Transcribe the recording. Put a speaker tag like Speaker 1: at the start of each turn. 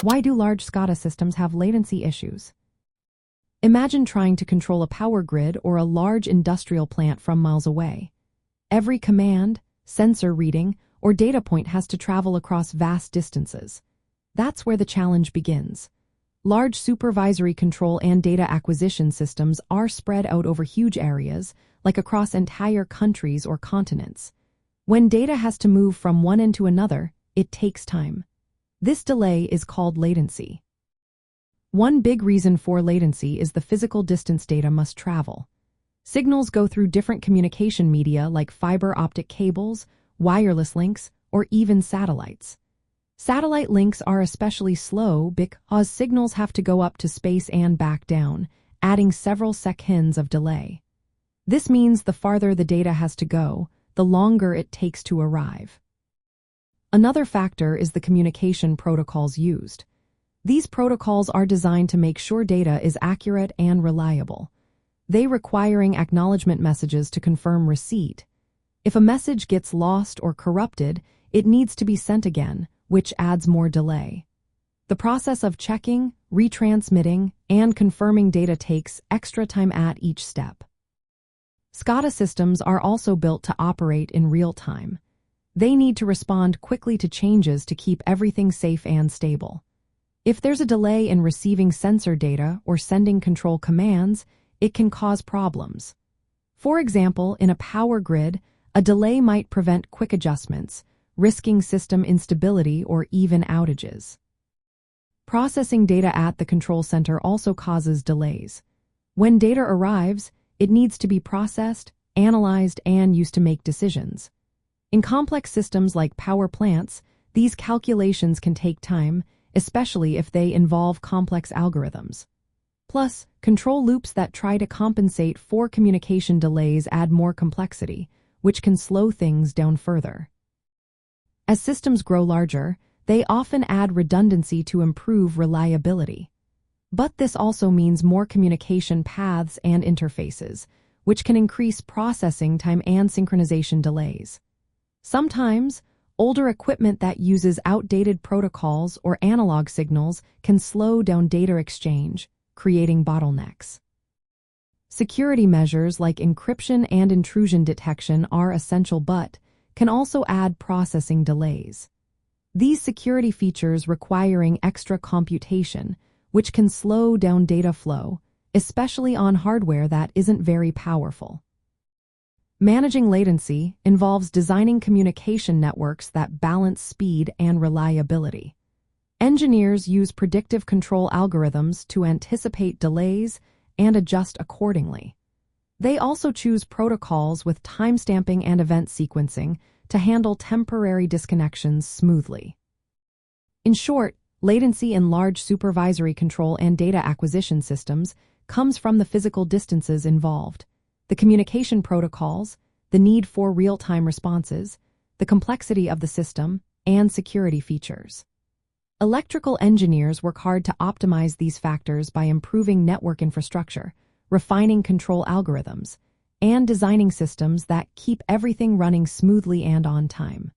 Speaker 1: Why do large SCADA systems have latency issues? Imagine trying to control a power grid or a large industrial plant from miles away. Every command, sensor reading, or data point has to travel across vast distances. That's where the challenge begins. Large supervisory control and data acquisition systems are spread out over huge areas, like across entire countries or continents. When data has to move from one end to another, it takes time. This delay is called latency. One big reason for latency is the physical distance data must travel. Signals go through different communication media like fiber optic cables, wireless links, or even satellites. Satellite links are especially slow because signals have to go up to space and back down, adding several seconds of delay. This means the farther the data has to go, the longer it takes to arrive. Another factor is the communication protocols used. These protocols are designed to make sure data is accurate and reliable. They requiring acknowledgment messages to confirm receipt. If a message gets lost or corrupted, it needs to be sent again, which adds more delay. The process of checking, retransmitting, and confirming data takes extra time at each step. SCADA systems are also built to operate in real time. They need to respond quickly to changes to keep everything safe and stable. If there's a delay in receiving sensor data or sending control commands, it can cause problems. For example, in a power grid, a delay might prevent quick adjustments, risking system instability or even outages. Processing data at the control center also causes delays. When data arrives, it needs to be processed, analyzed, and used to make decisions. In complex systems like power plants, these calculations can take time, especially if they involve complex algorithms. Plus, control loops that try to compensate for communication delays add more complexity, which can slow things down further. As systems grow larger, they often add redundancy to improve reliability. But this also means more communication paths and interfaces, which can increase processing time and synchronization delays. Sometimes, older equipment that uses outdated protocols or analog signals can slow down data exchange, creating bottlenecks. Security measures like encryption and intrusion detection are essential but can also add processing delays. These security features requiring extra computation, which can slow down data flow, especially on hardware that isn't very powerful. Managing latency involves designing communication networks that balance speed and reliability. Engineers use predictive control algorithms to anticipate delays and adjust accordingly. They also choose protocols with timestamping and event sequencing to handle temporary disconnections smoothly. In short, latency in large supervisory control and data acquisition systems comes from the physical distances involved, the communication protocols, the need for real-time responses, the complexity of the system, and security features. Electrical engineers work hard to optimize these factors by improving network infrastructure, refining control algorithms, and designing systems that keep everything running smoothly and on time.